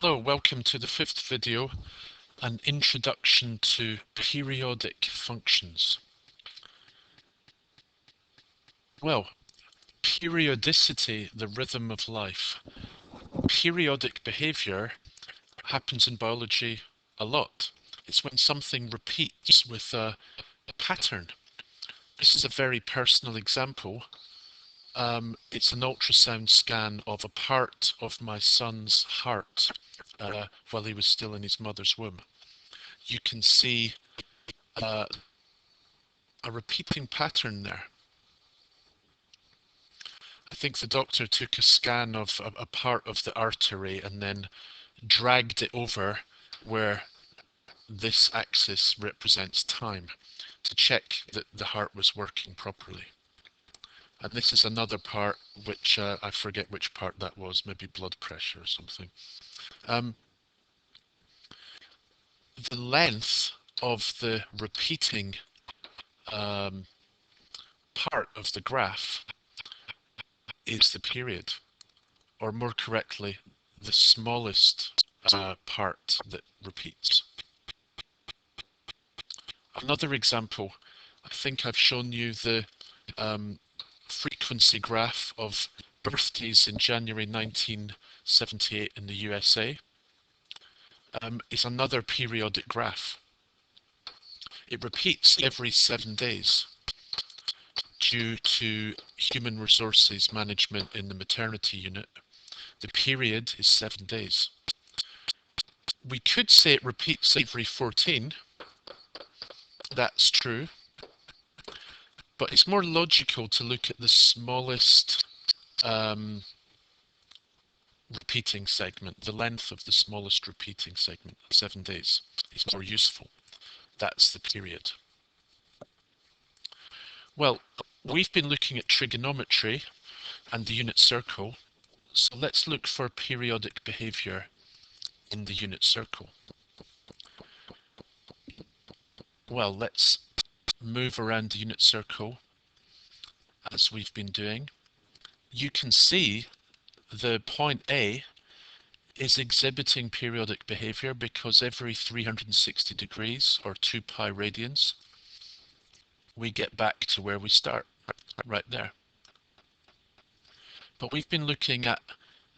Hello, welcome to the fifth video, an introduction to periodic functions. Well, periodicity, the rhythm of life. Periodic behavior happens in biology a lot. It's when something repeats with a pattern. This is a very personal example. It's an ultrasound scan of a part of my son's heart while he was still in his mother's womb. You can see a repeating pattern there. I think the doctor took a scan of a part of the artery and then dragged it over where this axis represents time to check that the heart was working properly. And this is another part which I forget which part that was, maybe blood pressure or something. The length of the repeating part of the graph is the period, or more correctly, the smallest part that repeats. Another example, I think I've shown you the frequency graph of birthdays in January 1978 in the USA. It's another periodic graph. It repeats every 7 days due to human resources management in the maternity unit. The period is 7 days. We could say it repeats every 14. That's true. But it's more logical to look at the smallest repeating segment, the length of the smallest repeating segment, 7 days, is more useful. That's the period. Well, we've been looking at trigonometry and the unit circle, so let's look for periodic behavior in the unit circle. Well, let's move around the unit circle as we've been doing. You can see the point A is exhibiting periodic behavior because every 360 degrees or 2 pi radians we get back to where we start, right there. But we've been looking at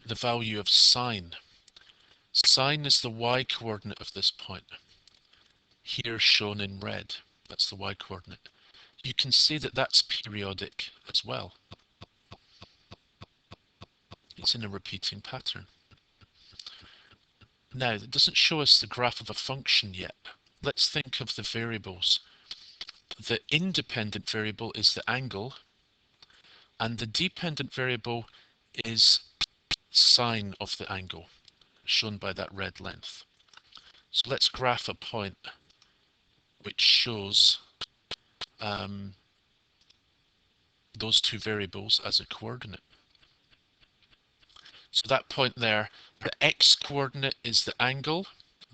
the value of sine. Sine is the y coordinate of this point, here shown in red. That's the y coordinate. You can see that that's periodic as well. It's in a repeating pattern. Now, that doesn't show us the graph of a function yet. Let's think of the variables. The independent variable is the angle, and the dependent variable is sine of the angle, shown by that red length. So let's graph a point which shows those two variables as a coordinate. So that point there, the x coordinate is the angle,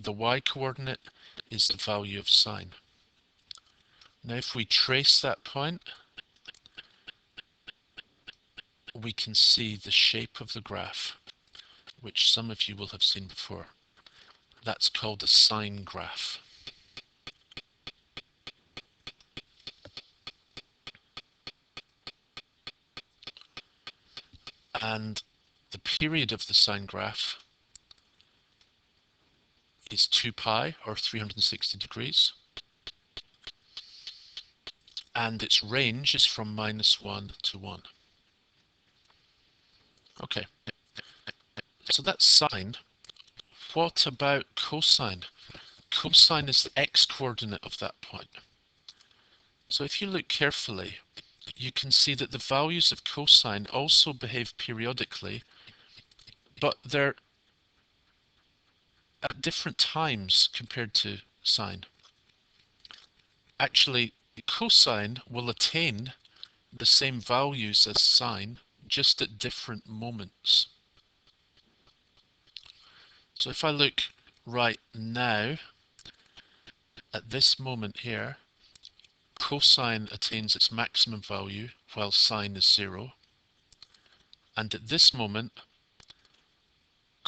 the y coordinate is the value of sine. Now if we trace that point, we can see the shape of the graph, which some of you will have seen before. That's called a sine graph. And the period of the sine graph is 2 pi, or 360 degrees. And its range is from -1 to 1. Okay, so that's sine. What about cosine? Cosine is the x-coordinate of that point. So if you look carefully, you can see that the values of cosine also behave periodically, but they're at different times compared to sine. Actually, cosine will attain the same values as sine, just at different moments. So if I look right now, at this moment here, cosine attains its maximum value while sine is 0. And at this moment,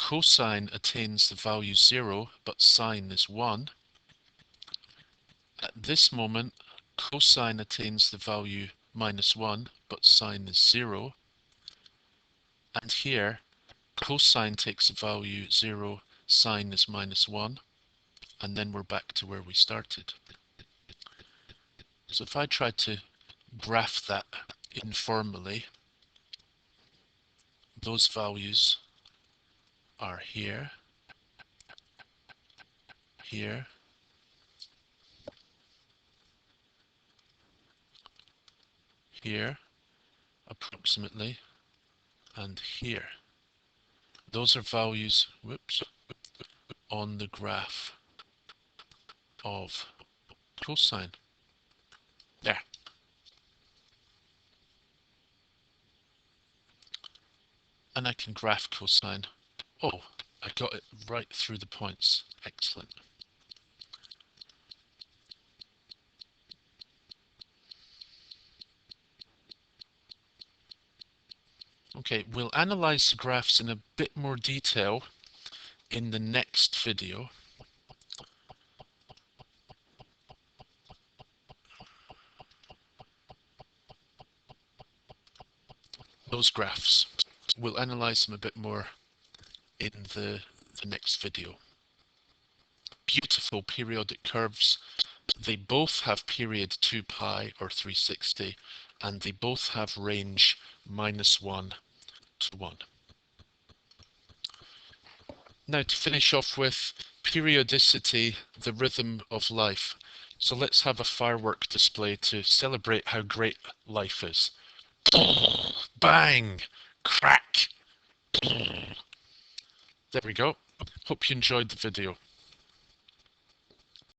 cosine attains the value 0, but sine is 1. At this moment, cosine attains the value -1, but sine is 0. And here, cosine takes the value 0, sine is -1, and then we're back to where we started. So if I try to graph that informally, those values are here, here, here, approximately, and here. Those are values, whoops, on the graph of cosine. There. And I can graph cosine. Oh, I got it right through the points. Excellent. Okay, we'll analyze the graphs in a bit more detail in the next video. Those graphs, we'll analyze them a bit more in the next video. Beautiful periodic curves. They both have period 2 pi or 360, and they both have range -1 to 1. Now to finish off with periodicity, the rhythm of life. So let's have a firework display to celebrate how great life is. Bang! Crack! There we go. Hope you enjoyed the video.